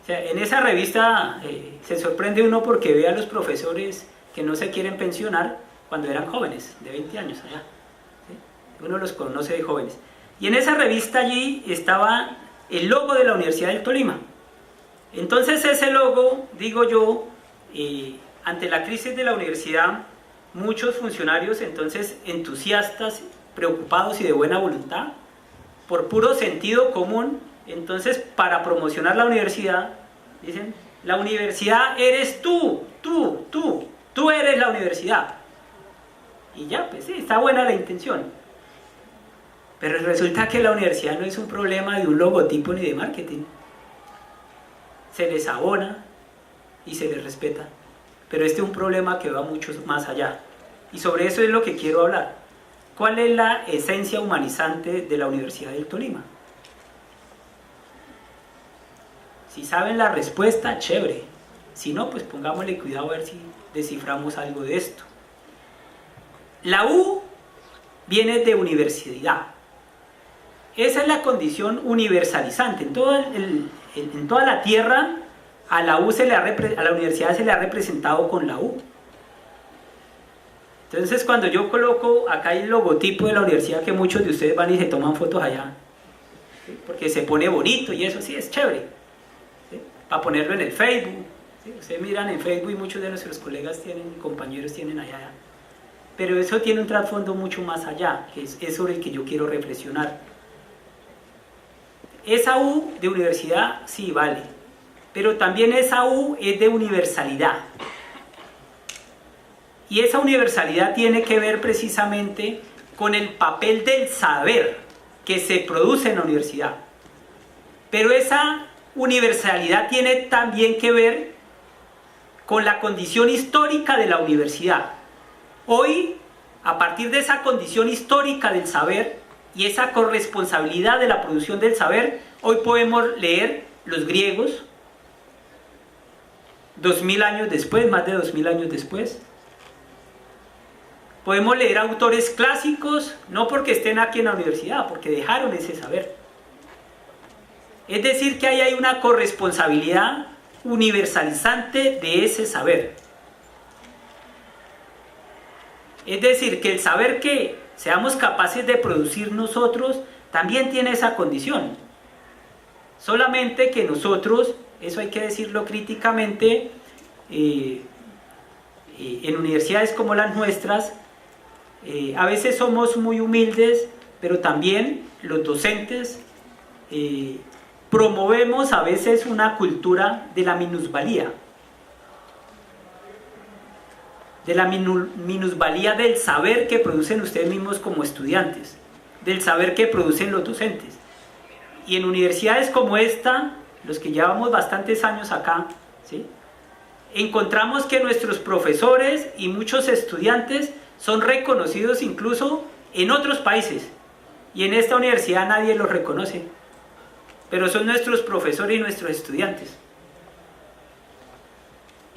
O sea, en esa revista se sorprende uno porque ve a los profesores que no se quieren pensionar cuando eran jóvenes, de 20 años allá. ¿Sí? Uno los conoce de jóvenes. Y en esa revista allí estaba el logo de la Universidad del Tolima. Entonces ese logo, digo yo, ante la crisis de la universidad, muchos funcionarios entonces entusiastas, preocupados y de buena voluntad, por puro sentido común, entonces para promocionar la universidad, dicen, la universidad eres tú eres la universidad. Y ya, pues sí, está buena la intención. Pero resulta que la universidad no es un problema de un logotipo ni de marketing. Se les abona y se les respeta. Pero este es un problema que va mucho más allá. Y sobre eso es lo que quiero hablar. ¿Cuál es la esencia humanizante de la Universidad del Tolima? Si saben la respuesta, chévere. Si no, pues pongámosle cuidado a ver si desciframos algo de esto. La U viene de universidad. Esa es la condición universalizante. En toda la tierra, a la universidad se le ha representado con la U. Entonces, cuando yo coloco acá el logotipo de la universidad, que muchos de ustedes van y se toman fotos allá, ¿sí? Porque se pone bonito y eso sí es chévere, ¿sí? Para ponerlo en el Facebook, ¿sí? Ustedes miran en Facebook y muchos de nuestros colegas compañeros tienen allá. Pero eso tiene un trasfondo mucho más allá, que es sobre el que yo quiero reflexionar. Esa U de universidad sí vale, pero también esa U es de universalidad. Y esa universalidad tiene que ver precisamente con el papel del saber que se produce en la universidad. Pero esa universalidad tiene también que ver con la condición histórica de la universidad. Hoy, a partir de esa condición histórica del saber y esa corresponsabilidad de la producción del saber, hoy podemos leer los griegos, 2000 años después, más de 2000 años después. Podemos leer autores clásicos, no porque estén aquí en la universidad, porque dejaron ese saber. Es decir, que ahí hay una corresponsabilidad universalizante de ese saber. Es decir, que el saber que seamos capaces de producir nosotros también tiene esa condición. Solamente que nosotros, eso hay que decirlo críticamente, en universidades como las nuestras, a veces somos muy humildes, pero también los docentes promovemos a veces una cultura de la minusvalía. De la minusvalía del saber que producen ustedes mismos como estudiantes, del saber que producen los docentes. Y en universidades como esta, los que llevamos bastantes años acá, ¿sí?, encontramos que nuestros profesores y muchos estudiantes son reconocidos incluso en otros países. Y en esta universidad nadie los reconoce, pero son nuestros profesores y nuestros estudiantes.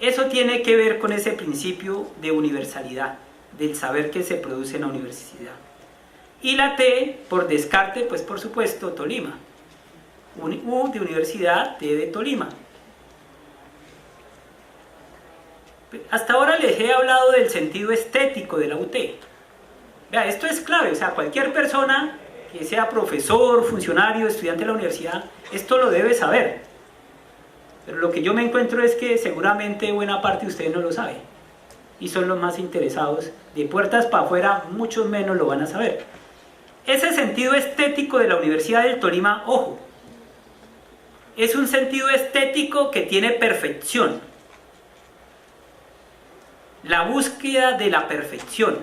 Eso tiene que ver con ese principio de universalidad, del saber que se produce en la universidad. Y la T, por descarte, pues por supuesto, Tolima. U de universidad, T de Tolima. Hasta ahora les he hablado del sentido estético de la UT. Vea, esto es clave, o sea, cualquier persona que sea profesor, funcionario, estudiante de la universidad, esto lo debe saber. Pero lo que yo me encuentro es que seguramente buena parte de ustedes no lo sabe. Y son los más interesados. De puertas para afuera, muchos menos lo van a saber. Ese sentido estético de la Universidad del Tolima, ojo, es un sentido estético que tiene perfección. La búsqueda de la perfección,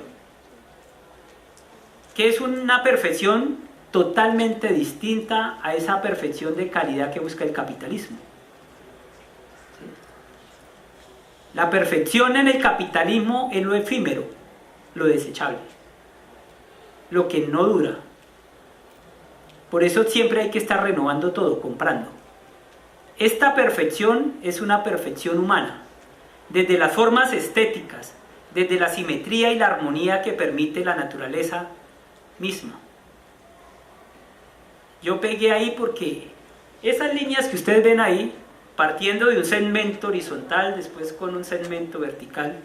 que es una perfección totalmente distinta a esa perfección de calidad que busca el capitalismo. La perfección en el capitalismo es lo efímero, lo desechable, lo que no dura. Por eso siempre hay que estar renovando todo, comprando. Esta perfección es una perfección humana, desde las formas estéticas, desde la simetría y la armonía que permite la naturaleza misma. Yo pegué ahí porque esas líneas que ustedes ven ahí, partiendo de un segmento horizontal, después con un segmento vertical,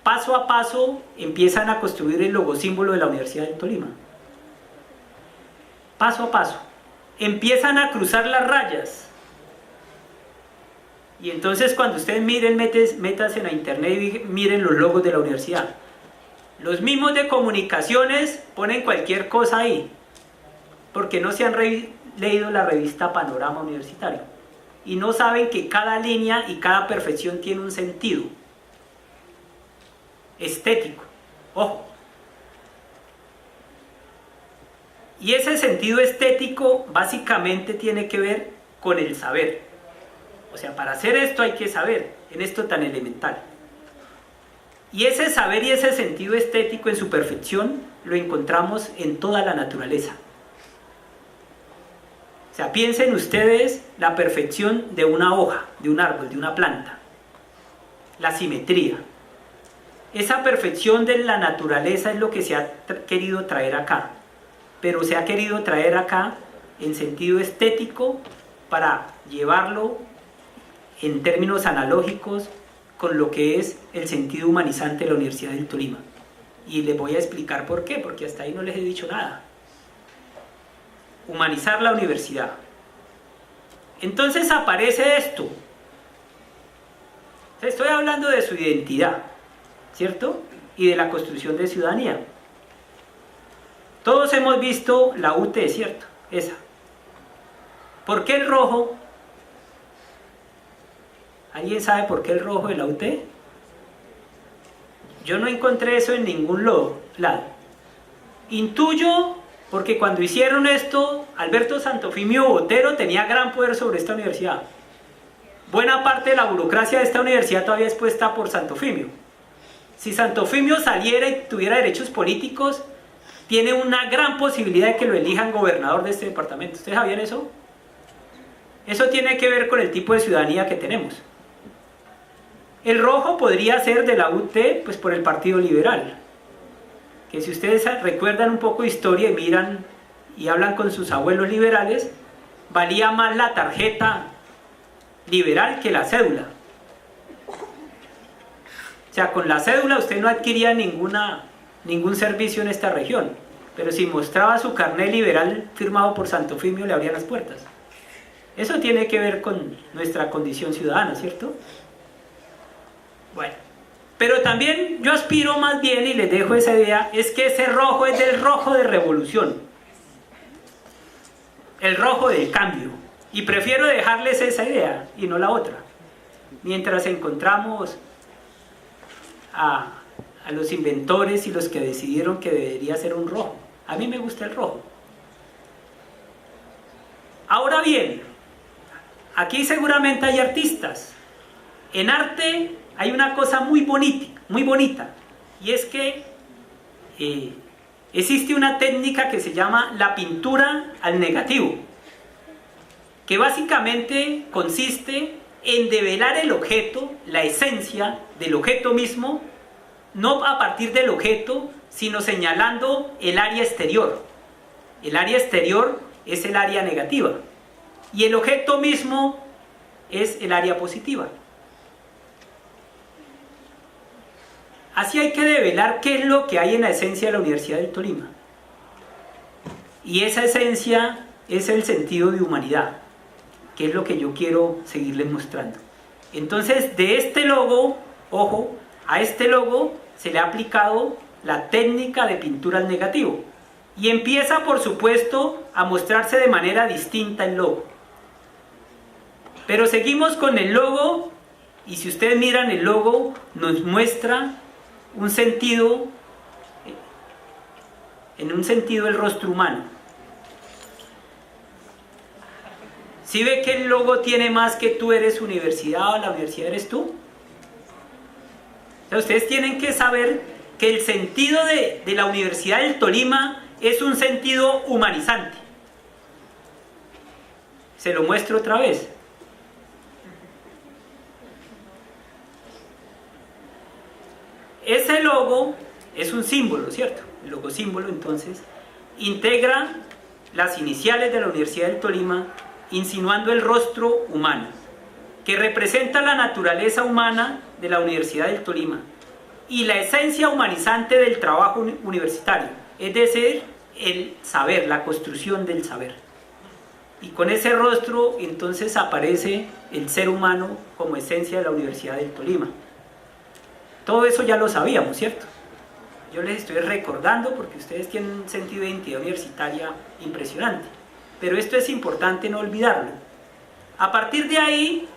paso a paso empiezan a construir el logosímbolo de la Universidad del Tolima. Paso a paso. Empiezan a cruzar las rayas. Y entonces cuando ustedes miren, métanse a internet y miren los logos de la universidad. Los mismos de comunicaciones ponen cualquier cosa ahí, porque no se han leído la revista Panorama Universitario. Y no saben que cada línea y cada perfección tiene un sentido estético. Ojo. Y ese sentido estético básicamente tiene que ver con el saber. O sea, para hacer esto hay que saber, en esto tan elemental. Y ese saber y ese sentido estético en su perfección lo encontramos en toda la naturaleza. O sea, piensen ustedes la perfección de una hoja, de un árbol, de una planta. La simetría. Esa perfección de la naturaleza es lo que se ha querido traer acá. Pero se ha querido traer acá en sentido estético para llevarlo en términos analógicos con lo que es el sentido humanizante de la Universidad del Tolima. Y les voy a explicar por qué, porque hasta ahí no les he dicho nada. Humanizar la universidad. Entonces aparece esto. Estoy hablando de su identidad, ¿cierto? Y de la construcción de ciudadanía. Todos hemos visto la UT, ¿cierto? Esa. ¿Por qué el rojo? ¿Alguien sabe por qué el rojo de la UT? Yo no encontré eso en ningún lado. Intuyo porque cuando hicieron esto, Alberto Santofimio Botero tenía gran poder sobre esta universidad. Buena parte de la burocracia de esta universidad todavía es puesta por Santofimio. Si Santofimio saliera y tuviera derechos políticos, tiene una gran posibilidad de que lo elijan gobernador de este departamento. ¿Ustedes sabían eso? Eso tiene que ver con el tipo de ciudadanía que tenemos. El rojo podría ser de la UT, pues por el Partido Liberal. Que si ustedes recuerdan un poco de historia y miran y hablan con sus abuelos liberales, valía más la tarjeta liberal que la cédula. O sea, con la cédula usted no adquiría ningún servicio en esta región, pero si mostraba su carnet liberal firmado por Santofimio, le abrían las puertas. Eso tiene que ver con nuestra condición ciudadana, ¿cierto? Bueno, pero también yo aspiro más bien, y les dejo esa idea, es que ese rojo es del rojo de revolución, el rojo del cambio, y prefiero dejarles esa idea y no la otra, mientras encontramos a los inventores y los que decidieron que debería ser un rojo. A mí me gusta el rojo. Ahora bien, aquí seguramente hay artistas. En arte hay una cosa muy bonita, y es que existe una técnica que se llama la pintura al negativo, que básicamente consiste en develar el objeto, la esencia del objeto mismo, no a partir del objeto, sino señalando el área exterior. El área exterior es el área negativa, y el objeto mismo es el área positiva. Así hay que develar qué es lo que hay en la esencia de la Universidad del Tolima. Y esa esencia es el sentido de humanidad, que es lo que yo quiero seguirles mostrando. Entonces, de este logo, ojo, a este logo se le ha aplicado la técnica de pintura al negativo. Y empieza, por supuesto, a mostrarse de manera distinta el logo. Pero seguimos con el logo, y si ustedes miran el logo, nos muestra un sentido, en un sentido el rostro humano. ¿Sí ve que el logo tiene más que tú eres universidad o la universidad eres tú? O sea, ustedes tienen que saber que el sentido de la Universidad del Tolima es un sentido humanizante. Se lo muestro otra vez. Ese logo es un símbolo, ¿cierto? El logo símbolo, entonces, integra las iniciales de la Universidad del Tolima, insinuando el rostro humano, que representa la naturaleza humana de la Universidad del Tolima y la esencia humanizante del trabajo universitario, es decir, el saber, la construcción del saber. Y con ese rostro, entonces, aparece el ser humano como esencia de la Universidad del Tolima. Todo eso ya lo sabíamos, ¿cierto? Yo les estoy recordando porque ustedes tienen un sentido de identidad universitaria impresionante. Pero esto es importante no olvidarlo. A partir de ahí,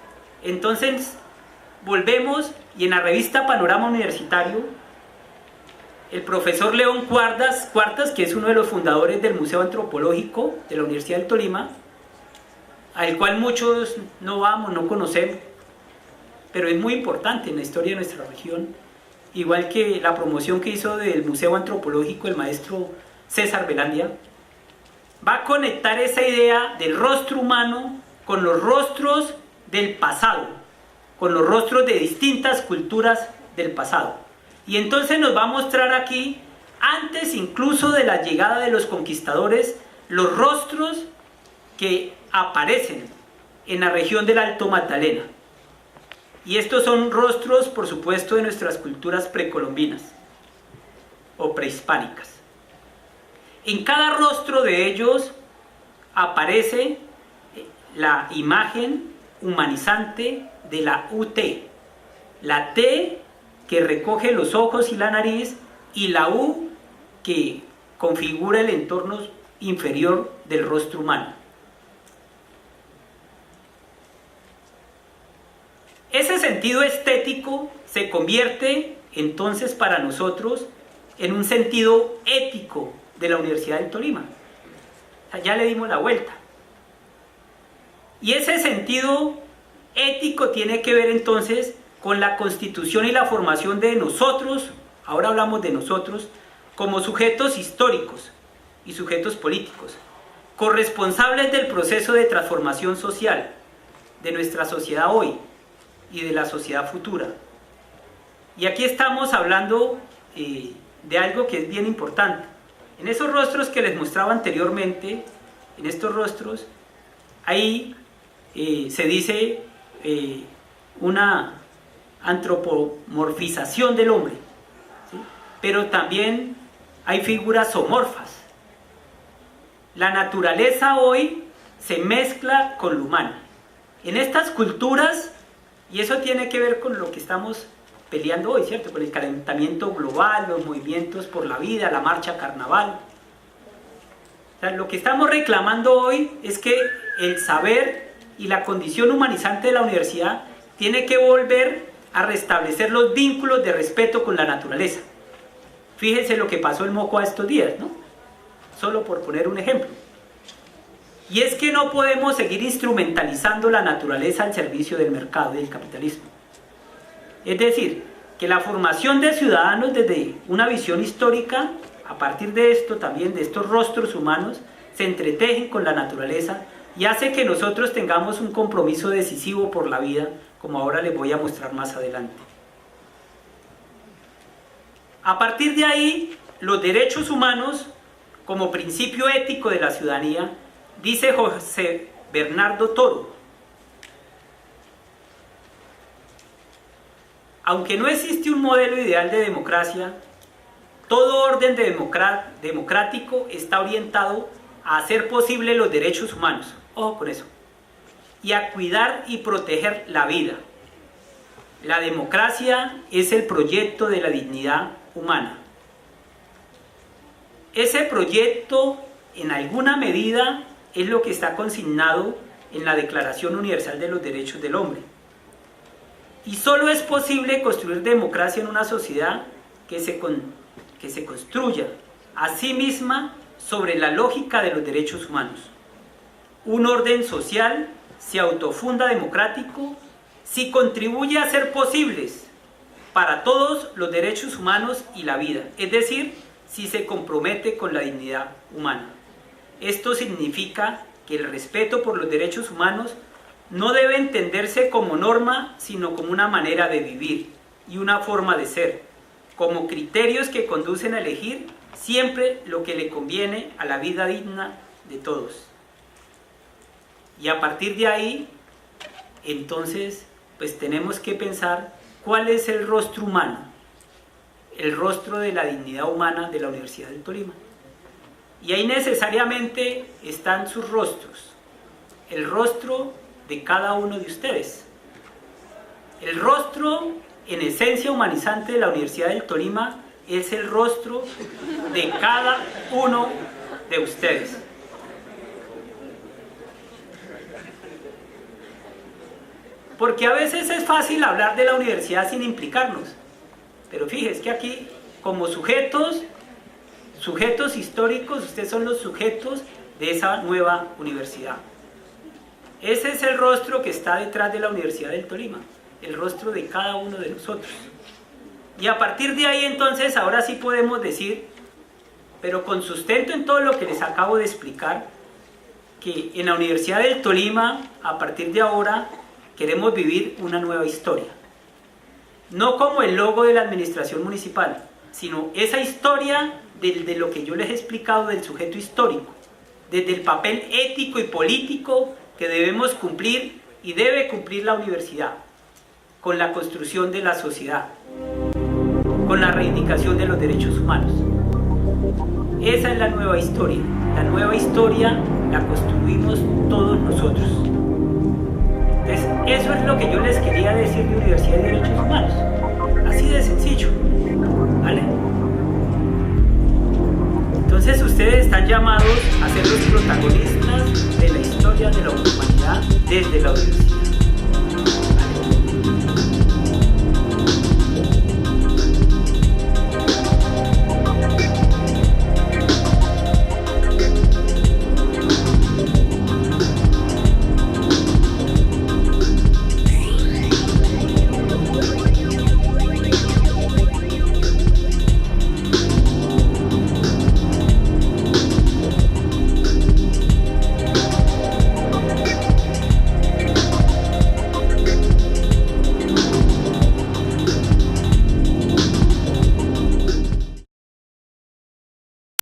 entonces, volvemos y en la revista Panorama Universitario, el profesor León Cuartas, que es uno de los fundadores del Museo Antropológico de la Universidad del Tolima, al cual muchos no vamos, no conocemos, pero es muy importante en la historia de nuestra región, igual que la promoción que hizo del Museo Antropológico el maestro César Velandia, va a conectar esa idea del rostro humano con los rostros del pasado, con los rostros de distintas culturas del pasado. Y entonces nos va a mostrar aquí, antes incluso de la llegada de los conquistadores, los rostros que aparecen en la región del Alto Magdalena. Y estos son rostros, por supuesto, de nuestras culturas precolombinas o prehispánicas. En cada rostro de ellos aparece la imagen humanizante de la UT, la T que recoge los ojos y la nariz, y la U que configura el entorno inferior del rostro humano. Ese sentido estético se convierte entonces para nosotros en un sentido ético de la Universidad del Tolima. O sea, ya le dimos la vuelta. Y ese sentido ético tiene que ver entonces con la constitución y la formación de nosotros, ahora hablamos de nosotros, como sujetos históricos y sujetos políticos, corresponsables del proceso de transformación social de nuestra sociedad hoy y de la sociedad futura. Y aquí estamos hablando de algo que es bien importante. En esos rostros que les mostraba anteriormente, en estos rostros, ahí se dice antropomorfización del hombre, ¿sí? Pero también hay figuras zoomorfas. La naturaleza hoy se mezcla con lo humano. En estas culturas, y eso tiene que ver con lo que estamos peleando hoy, ¿cierto? Con el calentamiento global, los movimientos por la vida, la marcha carnaval. O sea, lo que estamos reclamando hoy es que el saber y la condición humanizante de la universidad tiene que volver a restablecer los vínculos de respeto con la naturaleza. Fíjense lo que pasó en Mocoa estos días, ¿no? Solo por poner un ejemplo. Y es que no podemos seguir instrumentalizando la naturaleza al servicio del mercado y del capitalismo. Es decir, que la formación de ciudadanos desde una visión histórica, a partir de esto también, de estos rostros humanos, se entretejen con la naturaleza y hace que nosotros tengamos un compromiso decisivo por la vida, como ahora les voy a mostrar más adelante. A partir de ahí, los derechos humanos, como principio ético de la ciudadanía, dice José Bernardo Toro: aunque no existe un modelo ideal de democracia, todo orden democrático está orientado a hacer posible los derechos humanos, ojo con eso, y a cuidar y proteger la vida. La democracia es el proyecto de la dignidad humana. Ese proyecto, en alguna medida, es lo que está consignado en la Declaración Universal de los Derechos del Hombre. Y solo es posible construir democracia en una sociedad que se construya a sí misma sobre la lógica de los derechos humanos. Un orden social se autofunda democrático si contribuye a hacer posibles para todos los derechos humanos y la vida, es decir, si se compromete con la dignidad humana. Esto significa que el respeto por los derechos humanos no debe entenderse como norma, sino como una manera de vivir y una forma de ser, como criterios que conducen a elegir siempre lo que le conviene a la vida digna de todos. Y a partir de ahí, entonces, pues tenemos que pensar cuál es el rostro humano, el rostro de la dignidad humana de la Universidad del Tolima. Y ahí necesariamente están sus rostros, el rostro de cada uno de ustedes. El rostro, en esencia humanizante de la Universidad del Tolima, es el rostro de cada uno de ustedes. Porque a veces es fácil hablar de la universidad sin implicarnos, pero fíjense que aquí, como sujetos históricos, ustedes son los sujetos de esa nueva universidad. Ese es el rostro que está detrás de la Universidad del Tolima, el rostro de cada uno de nosotros. Y a partir de ahí, entonces, ahora sí podemos decir, pero con sustento en todo lo que les acabo de explicar, que en la Universidad del Tolima, a partir de ahora, queremos vivir una nueva historia. No como el logo de la administración municipal, sino esa historia de lo que yo les he explicado del sujeto histórico, desde el papel ético y político que debemos cumplir y debe cumplir la universidad, con la construcción de la sociedad, con la reivindicación de los derechos humanos. Esa es la nueva historia. La nueva historia la construimos todos nosotros. Entonces, eso es lo que yo les quería decir de Universidad de Derechos Humanos. Así de sencillo, ¿vale? Entonces ustedes están llamados a ser los protagonistas